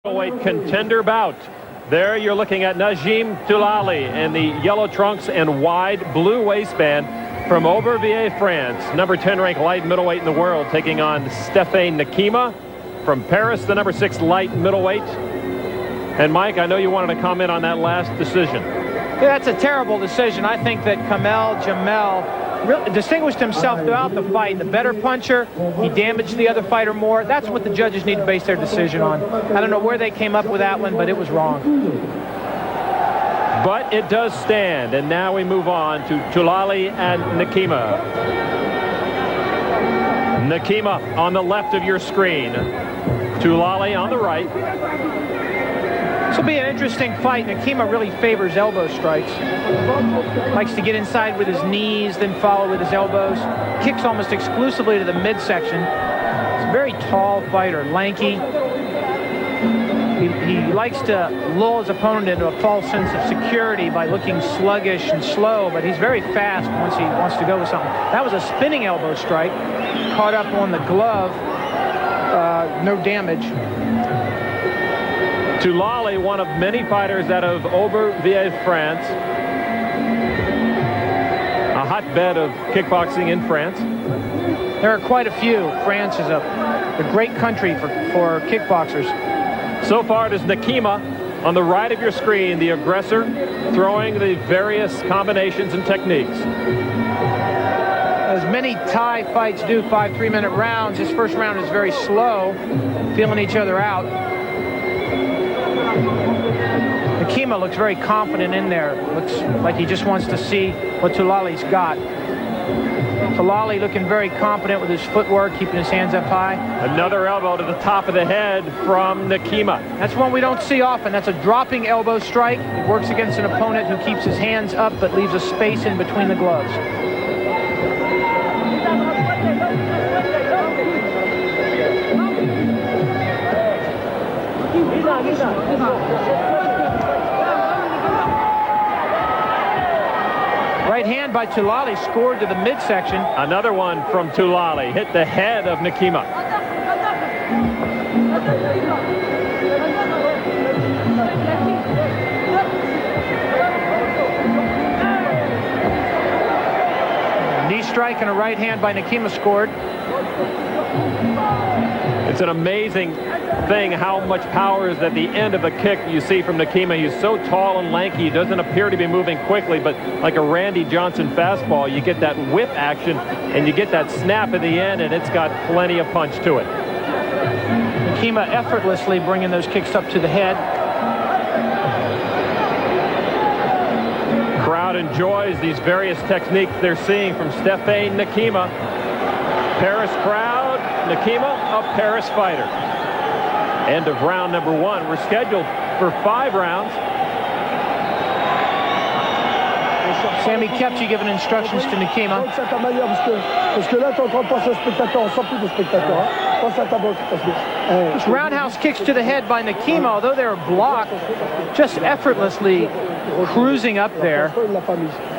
Middleweight contender bout. There you're looking at Najim Touhlali in the yellow trunks and wide blue waistband from Aubervilliers, France. Number 10 ranked light middleweight in the world, taking on Stéphane Nikiéma from Paris, the number 6 light middleweight. And Mike, I know you wanted to comment on that last decision. Yeah, that's a terrible decision. I think that Kamel Jamel really distinguished himself throughout the fight. The better puncher, he damaged the other fighter more. That's what the judges need to base their decision on. I don't know where they came up with that one, but it was wrong. But it does stand, and now we move on to Touhlali and Nikiéma. Nikiéma on the left of your screen. Touhlali on the right. This will be an interesting fight. Nikiéma really favors elbow strikes. Likes to get inside with his knees, then follow with his elbows. Kicks almost exclusively to the midsection. He's a very tall fighter, lanky. He likes to lull his opponent into a false sense of security by looking sluggish and slow, but he's very fast once he wants to go with something. That was a spinning elbow strike. Caught up on the glove. No damage. Touhlali, one of many fighters out of Aubervilliers, France. A hotbed of kickboxing in France. There are quite a few. France is a great country for kickboxers. So far it is Nikiéma on the right of your screen, the aggressor, throwing the various combinations and techniques. As many Thai fights do, 5 3-minute rounds. This first round is very slow, feeling each other out. Nikiéma looks very confident in there. Looks like he just wants to see what Touhlali's got. Touhlali looking very confident with his footwork, keeping his hands up high. Another elbow to the top of the head from Nikiéma. That's one we don't see often. That's a dropping elbow strike. It works against an opponent who keeps his hands up but leaves a space in between the gloves. Right hand by Touhlali scored to the midsection. Another one from Touhlali hit the head of Nikiéma. Knee strike and a right hand by Nikiéma scored. It's an amazing thing how much power is at the end of a kick you see from Nikiéma. He's so tall and lanky, he doesn't appear to be moving quickly, but like a Randy Johnson fastball, you get that whip action and you get that snap at the end, and it's got plenty of punch to it. Nikiéma effortlessly bringing those kicks up to the head. Crowd enjoys these various techniques they're seeing from Stéphane Nikiéma. Paris crowd, Nikiéma, a Paris fighter. End of round number 1. We're scheduled for 5 rounds. Sammy Kepchi giving instructions to Nikiéma. These roundhouse kicks to the head by Nikiéma, although they're blocked, just effortlessly cruising up there.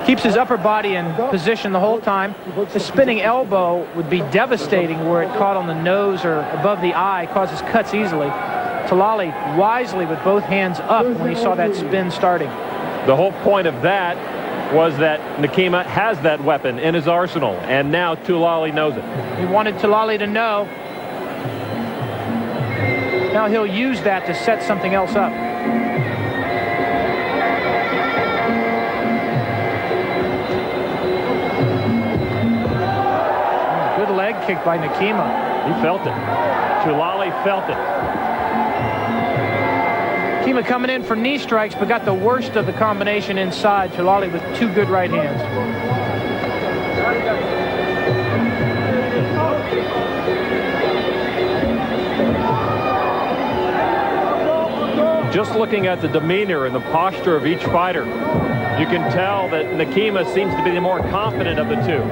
Keeps his upper body in position the whole time. The spinning elbow would be devastating where it caught on the nose or above the eye, causes cuts easily. Touhlali wisely with both hands up when he saw that spin starting. The whole point of that was that Nikiéma has that weapon in his arsenal, and now Touhlali knows it. He wanted Touhlali to know. Now he'll use that to set something else up. Good leg kick by Nikiéma. He felt it. Touhlali felt it. Nikiéma coming in for knee strikes, but got the worst of the combination inside. Touhlali with 2 good right hands. Just looking at the demeanor and the posture of each fighter, you can tell that Nikiéma seems to be the more confident of the two.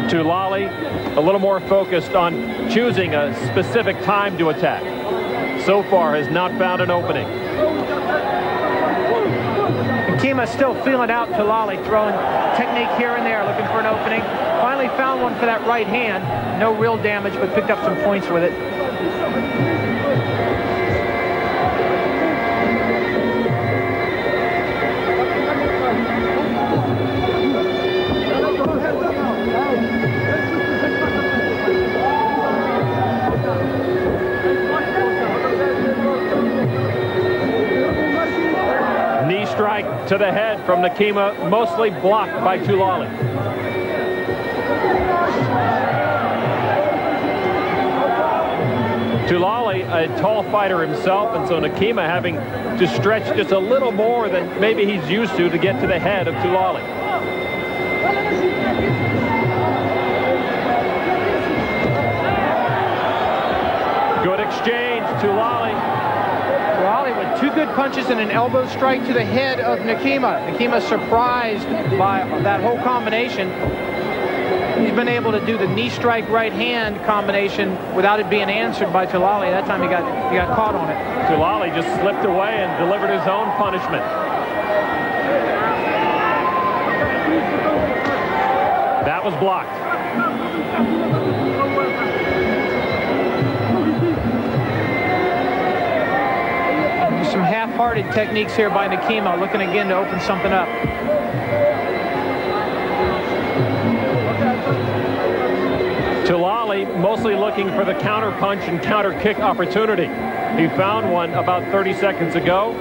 Touhlali a little more focused on choosing a specific time to attack. So far has not found an opening. Nikiéma still feeling out Touhlali, throwing technique here and there, looking for an opening. Finally found one for that right hand. No real damage, but picked up some points with it. Knee strike to the head from Nikiéma, mostly blocked by Touhlali. Touhlali, a tall fighter himself, and so Nikiéma having to stretch just a little more than maybe he's used to get to the head of Touhlali. Good exchange, Touhlali with 2 good punches and an elbow strike to the head of Nikiéma. Nikiéma surprised by that whole combination. He's been able to do the knee strike right hand combination without it being answered by Touhlali. That time he got caught on it. Touhlali just slipped away and delivered his own punishment. That was blocked. Some half-hearted techniques here by Nikiéma, looking again to open something up. Touhlali mostly looking for the counter punch and counter kick opportunity. He found one about 30 seconds ago,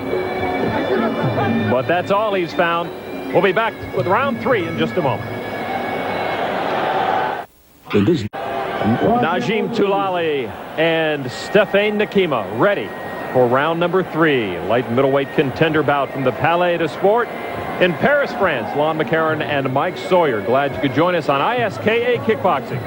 but that's all he's found. We'll be back with round 3 in just a moment. Najim Touhlali and Stéphane Nikiéma ready for round number 3. Light and middleweight contender bout from the Palais de Sport in Paris, France. Lon McCarron and Mike Sawyer. Glad you could join us on ISKA Kickboxing.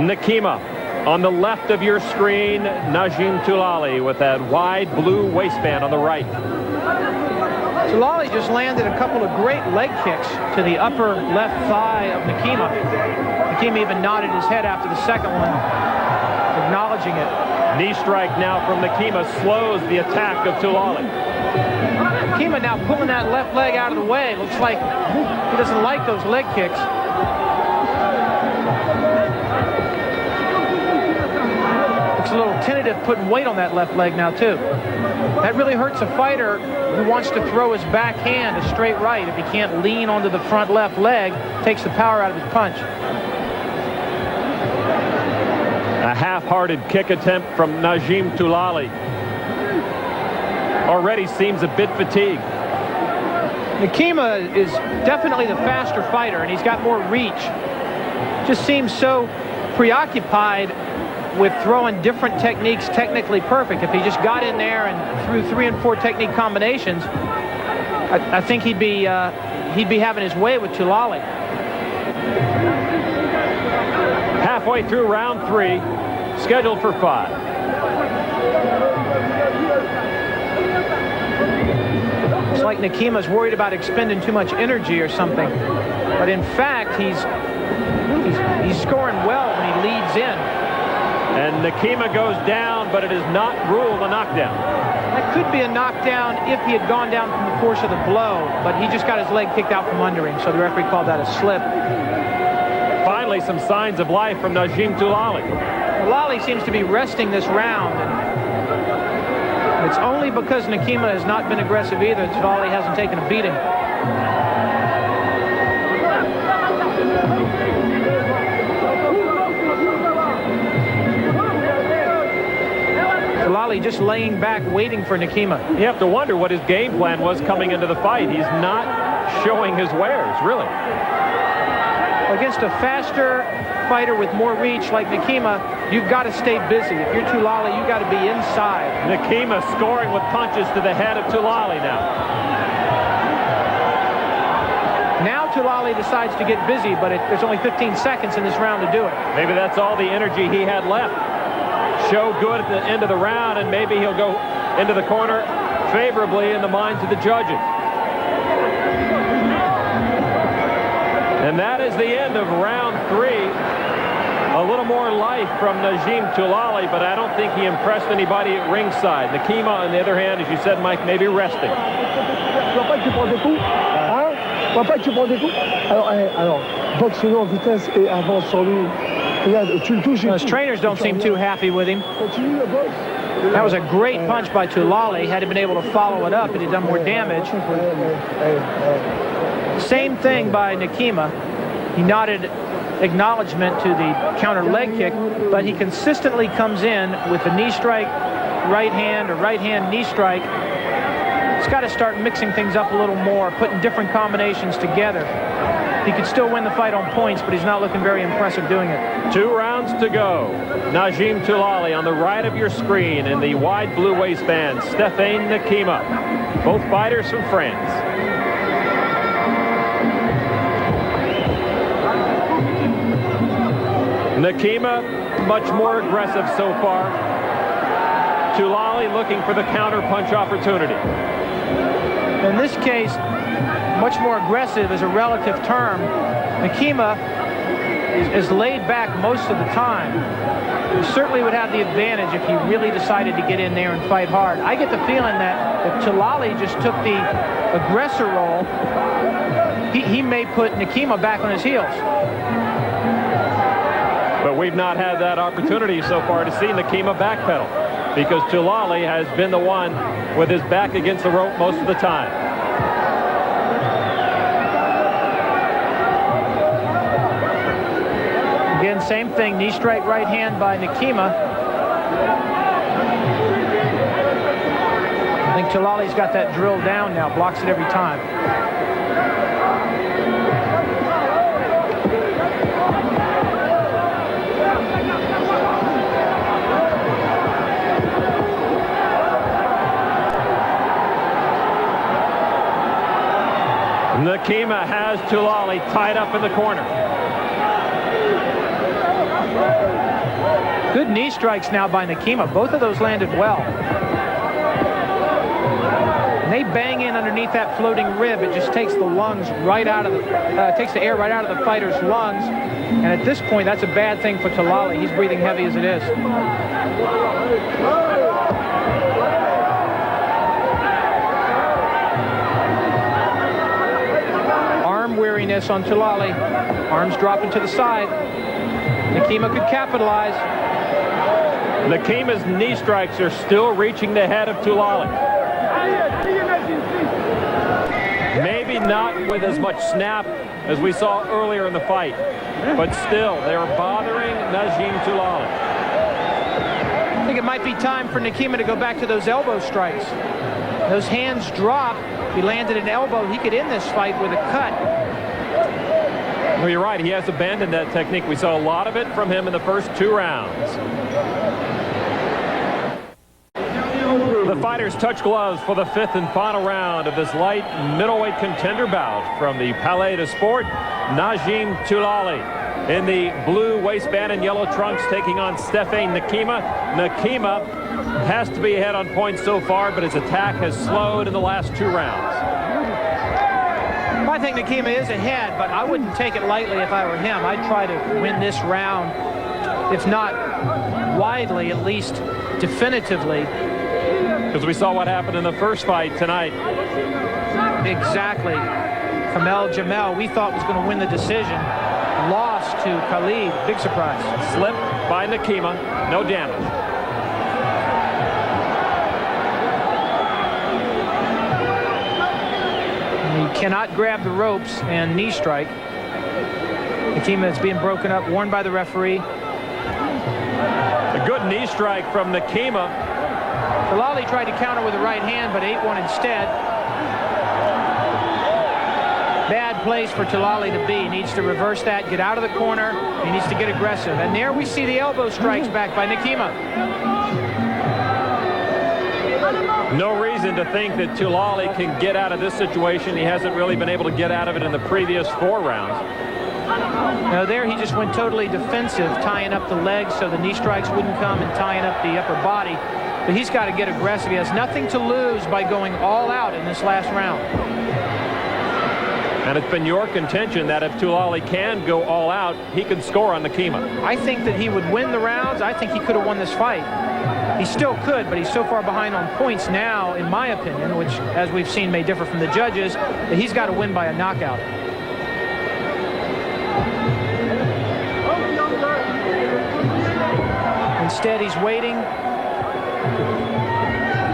Nikiéma on the left of your screen. Najim Touhlali with that wide blue waistband on the right. Touhlali just landed a couple of great leg kicks to the upper left thigh of Nikiéma. Nikiéma even nodded his head after the second one, acknowledging it. Knee strike now from Nikiéma slows the attack of Touhlali. Nikiéma now pulling that left leg out of the way. Looks like he doesn't like those leg kicks. Looks a little tentative putting weight on that left leg now too. That really hurts a fighter who wants to throw his backhand a straight right. If he can't lean onto the front left leg, takes the power out of his punch. A half-hearted kick attempt from Najim Touhlali. Already seems a bit fatigued. Nikiéma is definitely the faster fighter, and he's got more reach. Just seems so preoccupied with throwing different techniques technically perfect. If he just got in there and threw 3 and 4 technique combinations, I think he'd be having his way with Touhlali. Halfway through round 3, scheduled for 5. It's like Nikiéma's worried about expending too much energy or something, but in fact he's scoring well when he leads in. And Nikiéma goes down, but it is not ruled a knockdown. That could be a knockdown if he had gone down from the force of the blow, but he just got his leg kicked out from under him, so the referee called that a slip. Finally, some signs of life from Najim Touhlali. Touhlali seems to be resting this round, and it's only because Nikiéma has not been aggressive either that Touhlali hasn't taken a beating. Touhlali just laying back, waiting for Nikiéma. You have to wonder what his game plan was coming into the fight. He's not showing his wares, really. Against a faster fighter with more reach like Nikiéma, you've got to stay busy. If you're Touhlali, you've got to be inside. Nikiéma scoring with punches to the head of Touhlali now. Now Touhlali decides to get busy, but there's only 15 seconds in this round to do it. Maybe that's all the energy he had left. Show good at the end of the round, and maybe he'll go into the corner favorably in the minds of the judges. And that is the end of round 3. A little more life from Najim Touhlali, but I don't think he impressed anybody at ringside. Nikiéma, on the other hand, as you said, Mike, maybe resting. His trainers don't seem too happy with him. That was a great punch by Touhlali. Had he been able to follow it up, it had done more damage. Same thing by Nikiéma. He nodded acknowledgement to the counter leg kick, but he consistently comes in with a knee strike, right hand, or right hand knee strike. He's got to start mixing things up a little more, putting different combinations together. He could still win the fight on points, but he's not looking very impressive doing it. 2 rounds to go. Najim Touhlali on the right of your screen in the wide blue waistband. Stéphane Nikiéma. Both fighters from France. Nikiéma much more aggressive so far. Touhlali looking for the counter punch opportunity. In this case, much more aggressive is a relative term. Nikiéma is laid back most of the time. He certainly would have the advantage if he really decided to get in there and fight hard. I get the feeling that if Touhlali just took the aggressor role, he may put Nikiéma back on his heels. But we've not had that opportunity so far to see Nikiéma backpedal, because Touhlali has been the one with his back against the rope most of the time. Again, same thing, knee strike right hand by Nikiéma. I think Touhlali's got that drilled down now, blocks it every time. Nikiéma has Touhlali tied up in the corner. Good knee strikes now by Nikiéma. Both of those landed well. And they bang in underneath that floating rib. It just takes the lungs right out of the, takes the air right out of the fighter's lungs. And at this point, that's a bad thing for Touhlali. He's breathing heavy as it is. Arm weariness on Touhlali. Arms dropping to the side. Nikiéma could capitalize. Nikiéma's knee strikes are still reaching the head of Touhlali. Maybe not with as much snap as we saw earlier in the fight, but still, they are bothering Najim Touhlali. I think it might be time for Nikiéma to go back to those elbow strikes. Those hands drop. He landed an elbow. He could end this fight with a cut. Well, you're right. He has abandoned that technique. We saw a lot of it from him in the first 2 rounds. The fighters touch gloves for the 5th and final round of this light middleweight contender bout from the Palais de Sport. Najim Touhlali in the blue waistband and yellow trunks taking on Stéphane Nikiéma. Nikiéma has to be ahead on points so far, but his attack has slowed in the last 2 rounds. I think Nikiéma is ahead, but I wouldn't take it lightly if I were him. I'd try to win this round, if not widely, at least definitively. Because we saw what happened in the first fight tonight. Exactly. Kamel Jamel, we thought was going to win the decision. Lost to Khalid. Big surprise. Slip by Nikiéma. No damage. He cannot grab the ropes and knee strike. Nikiéma is being broken up, warned by the referee. A good knee strike from Nikiéma. Touhlali tried to counter with the right hand, but ate one instead. Bad place for Touhlali to be. He needs to reverse that, get out of the corner. He needs to get aggressive. And there we see the elbow strikes back by Nikiéma. No reason to think that Touhlali can get out of this situation. He hasn't really been able to get out of it in the previous 4 rounds. Now there he just went totally defensive, tying up the legs so the knee strikes wouldn't come and tying up the upper body. But he's got to get aggressive. He has nothing to lose by going all out in this last round. And it's been your contention that if Touhlali can go all out, he could score on Nikiéma. I think that he would win the rounds. I think he could have won this fight. He still could, but he's so far behind on points now, in my opinion, which, as we've seen, may differ from the judges, that he's got to win by a knockout. Instead, he's waiting.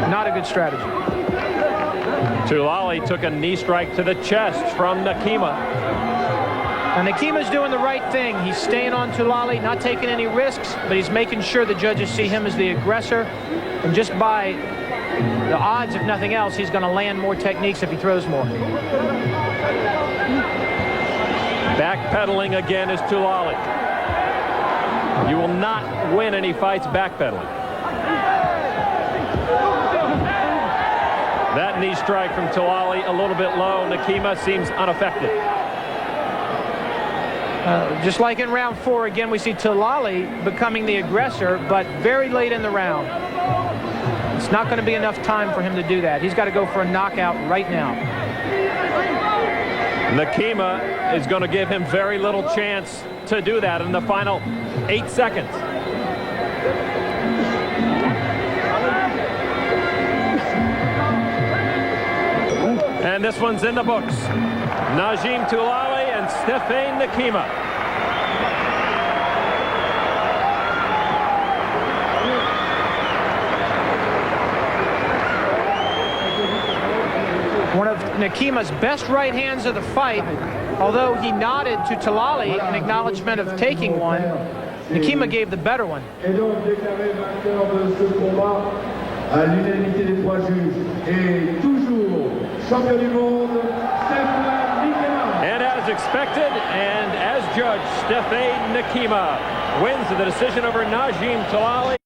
Not a good strategy. Touhlali took a knee strike to the chest from Nikiéma. And Nikiéma's doing the right thing. He's staying on Touhlali, not taking any risks, but he's making sure the judges see him as the aggressor. And just by the odds, if nothing else, he's going to land more techniques if he throws more. Backpedaling again is Touhlali. You will not win any fights backpedaling. That knee strike from Touhlali a little bit low. Nikiéma seems unaffected. Just like in round 4, again, we see Touhlali becoming the aggressor, but very late in the round. It's not going to be enough time for him to do that. He's got to go for a knockout right now. Nikiéma is going to give him very little chance to do that in the final 8 seconds. And this one's in the books. Najim Touhlali and Stéphane Nikiéma. One of Nikiéma's best right hands of the fight, although he nodded to Touhlali in acknowledgement of taking one, Nikiéma gave the better one. Et donc déclaré vainqueur de ce combat à l'unanimité des 3 juges et toujours champion du monde, Stéphane Nikiéma. And as expected and as judged, Stéphane Nikiéma wins the decision over Najim Touhlali.